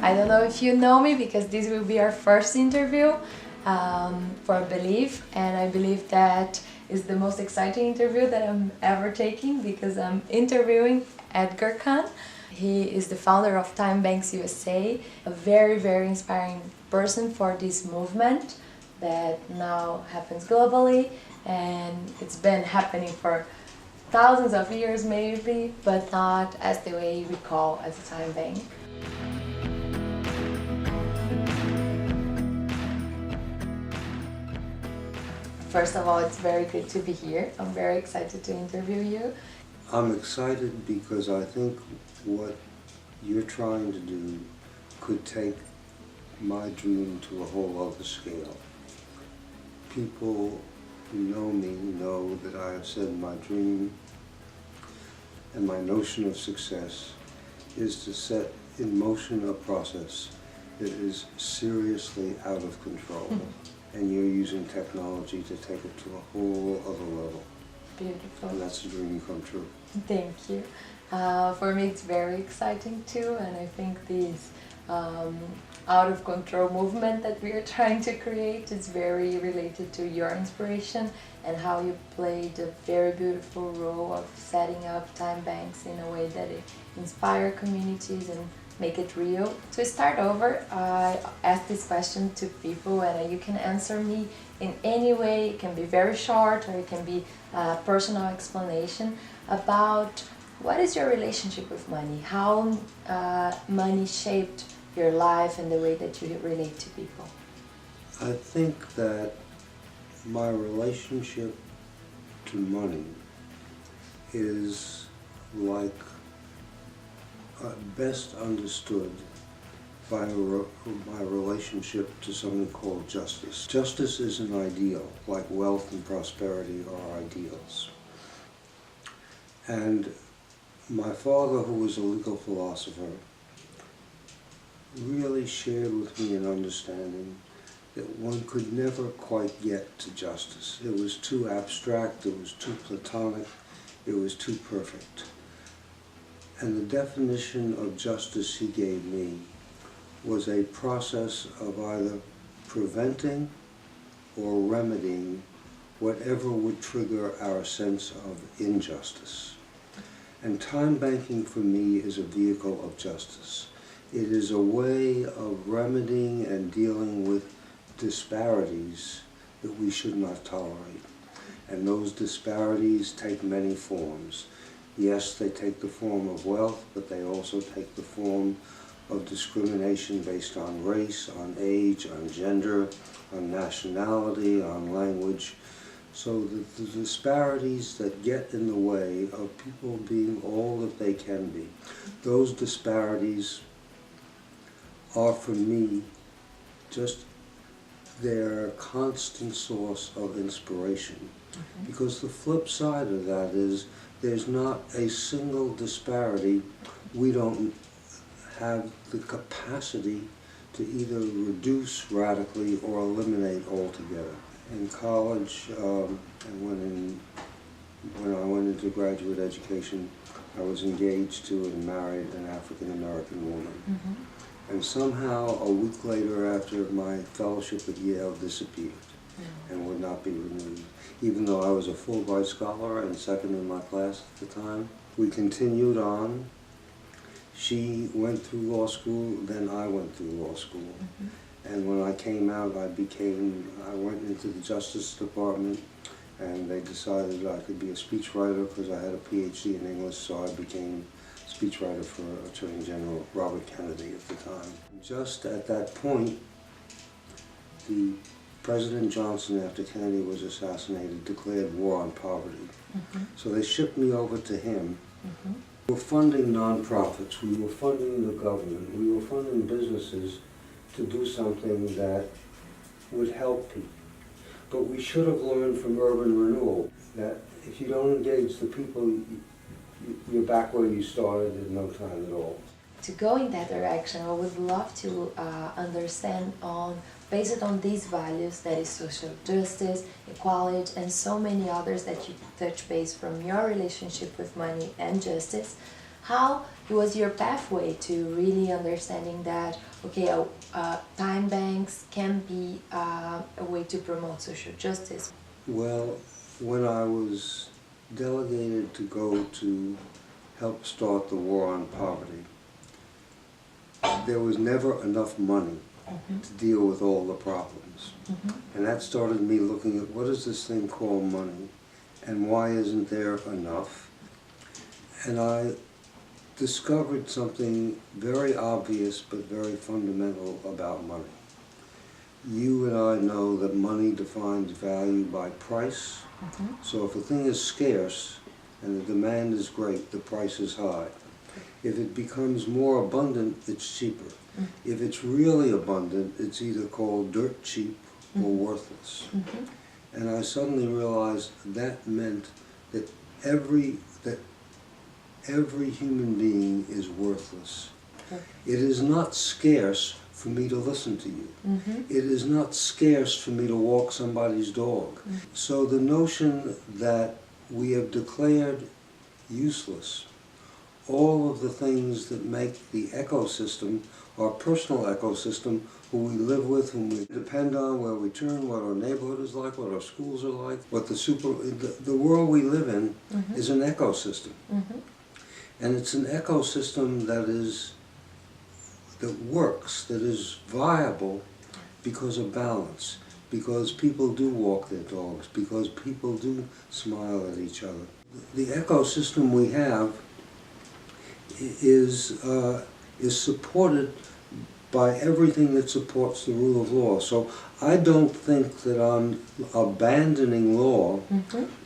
I don't know if you know me because this will be our first interview for Believe, and I believe that is the most exciting interview that I'm ever taking because I'm interviewing Edgard Cahn. He is the founder of TimeBanks USA, a very, very inspiring person for this movement that now happens globally, and it's been happening for thousands of years maybe, but not as the way we call as a time bank. First of all, it's very good to be here. I'm very excited to interview you. I'm excited because I think what you're trying to do could take my dream to a whole other scale. People who know me know that I have said my dream and my notion of success is to set in motion a process that is seriously out of control. And you're using technology to take it to a whole other level. Beautiful. And that's a dream come true. Thank you. For me it's very exciting too, and I think this out of control movement that we are trying to create is very related to your inspiration and how you played a very beautiful role of setting up time banks in a way that it inspire communities and make it real. To start over, I ask this question to people and you can answer me in any way. It can be very short or it can be a personal explanation about what is your relationship with money, how money shaped your life and the way that you relate to people. I think that my relationship to money is like best understood by my relationship to something called justice. Justice is an ideal, like wealth and prosperity are ideals. And my father, who was a legal philosopher, really shared with me an understanding that one could never quite get to justice. It was too abstract, it was too platonic, it was too perfect. And the definition of justice he gave me was a process of either preventing or remedying whatever would trigger our sense of injustice. And time banking for me is a vehicle of justice. It is a way of remedying and dealing with disparities that we should not tolerate. And those disparities take many forms. Yes, they take the form of wealth, but they also take the form of discrimination based on race, on age, on gender, on nationality, on language. So the disparities that get in the way of people being all that they can be, those disparities are for me just their constant source of inspiration. Because the flip side of that is there's not a single disparity we don't have the capacity to either reduce radically or eliminate altogether. In college, and when I went into graduate education, I was engaged to and married an African-American woman. And somehow, a week later after, my fellowship at Yale disappeared and would not be renewed. Even though I was a Fulbright scholar and second in my class at the time, we continued on. She went through law school, then I went through law school. And when I came out, I went into the Justice Department, and they decided I could be a speechwriter because I had a PhD in English, so I became speechwriter for Attorney General Robert Kennedy at the time. Just at that point, the President Johnson, after Kennedy was assassinated, declared war on poverty. So they shipped me over to him. We were funding nonprofits, we were funding the government, we were funding businesses to do something that would help people. But we should have learned from urban renewal that if you don't engage the people, you're back where you started in no time at all. To go in that direction, I would love to understand based on these values, that is social justice, equality, and so many others that you touch base from your relationship with money and justice, How was your pathway to really understanding that, okay, TimeBanks can be a way to promote social justice? Well, when I was delegated to go to help start the war on poverty, there was never enough money to deal with all the problems. And that started me looking at what is this thing called money and why isn't there enough? And I discovered something very obvious but very fundamental about money. You and I know that money defines value by price. So if a thing is scarce and the demand is great, the price is high. If it becomes more abundant, it's cheaper. If it's really abundant, it's either called dirt cheap or worthless. And I suddenly realized that meant that every human being is worthless. It is not scarce for me to listen to you. It is not scarce for me to walk somebody's dog. So the notion that we have declared useless all of the things that make the ecosystem, our personal ecosystem, who we live with, whom we depend on, where we turn, what our neighborhood is like, what our schools are like, what the world we live in is an ecosystem. And it's an ecosystem that works, that is viable because of balance, because people do walk their dogs, because people do smile at each other. The ecosystem we have is supported by everything that supports the rule of law. So I don't think that I'm abandoning law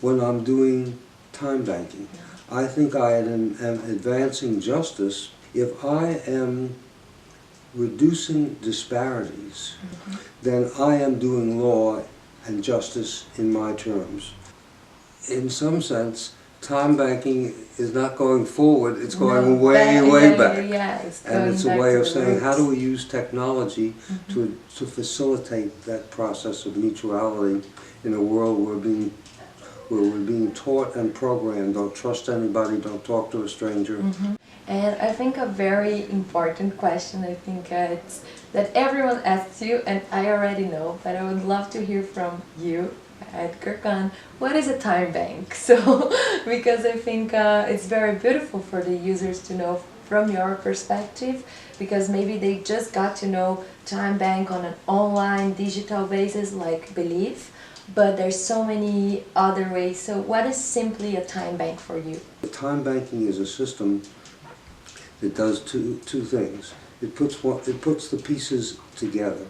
when I'm doing time banking. I think I am advancing justice if I am reducing disparities, then I am doing law and justice in my terms. In some sense, time banking is not going forward, it's going way back. And it's a way of saying, how do we use technology to facilitate that process of mutuality in a world where we're being taught and programmed, don't trust anybody, don't talk to a stranger. And I think a very important question, I think it's that everyone asks you, and I already know, but I would love to hear from you, Edgard Cahn, what is a time bank? So, because I think it's very beautiful for the users to know from your perspective, because maybe they just got to know time bank on an online digital basis like Believe, but there's so many other ways. So what is simply a time bank for you? Time banking is a system that does two things. It puts the pieces together,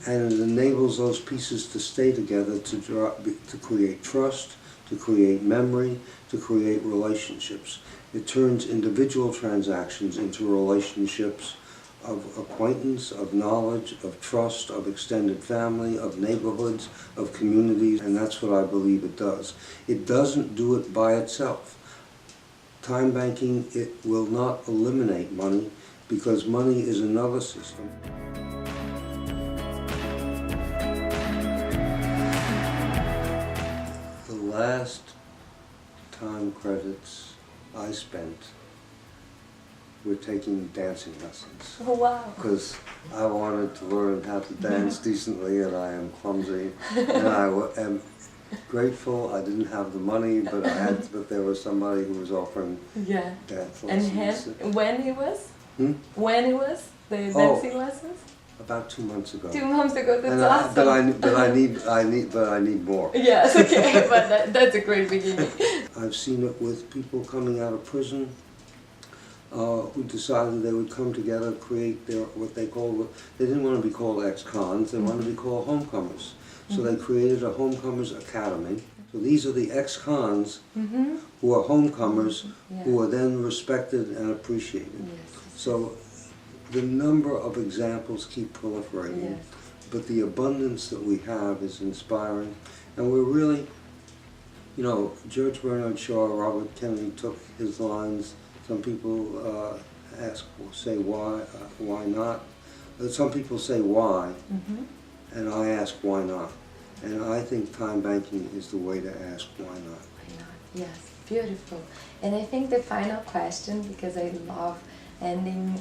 and it enables those pieces to stay together to create trust, to create memory, to create relationships. It turns individual transactions into relationships of acquaintance, of knowledge, of trust, of extended family, of neighborhoods, of communities, and that's what I believe it does. It doesn't do it by itself. Time banking, it will not eliminate money because money is another system. The last time credits I spent were taking dancing lessons. Oh, wow. Because I wanted to learn how to dance decently, and I am clumsy, and I am grateful I didn't have the money, but there was somebody who was offering dance lessons. And when it was? When it was the dancing lessons? About 2 months ago. 2 months ago. That's awesome. But I need more. Yes, okay, but that's a great beginning. I've seen it with people coming out of prison who decided they would come together, create they didn't want to be called ex-cons, they wanted to be called homecomers. So they created a homecomers academy. So these are the ex-cons who are homecomers who are then respected and appreciated. So the number of examples keep proliferating, but the abundance that we have is inspiring. And we're really, George Bernard Shaw, Robert Kennedy took his lines. Some people say why not? Some people say why, and I ask why not. And I think time banking is the way to ask why not. Why not? Yes. beautiful. And I think the final question, because I love ending,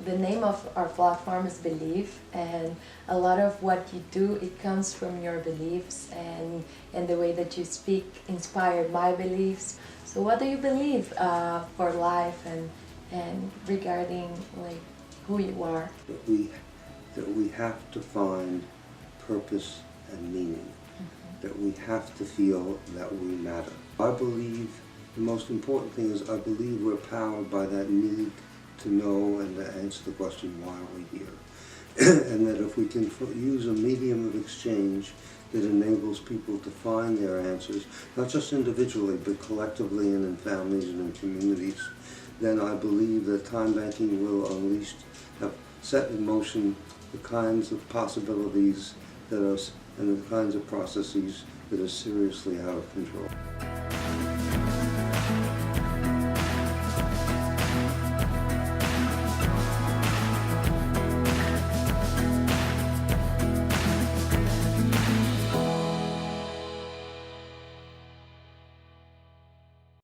the name of our platform is Believe, and a lot of what you do, it comes from your beliefs, and the way that you speak inspired my beliefs. So what do you believe for life and regarding like who you are? That we have to find purpose and meaning. That we have to feel that we matter. I believe the most important thing is I believe we're powered by that need to know and to answer the question, why are we here? And that if we can use a medium of exchange that enables people to find their answers, not just individually, but collectively and in families and in communities, then I believe that time banking will unleash, have set in motion the kinds of possibilities that are, and the kinds of processes that are seriously out of control.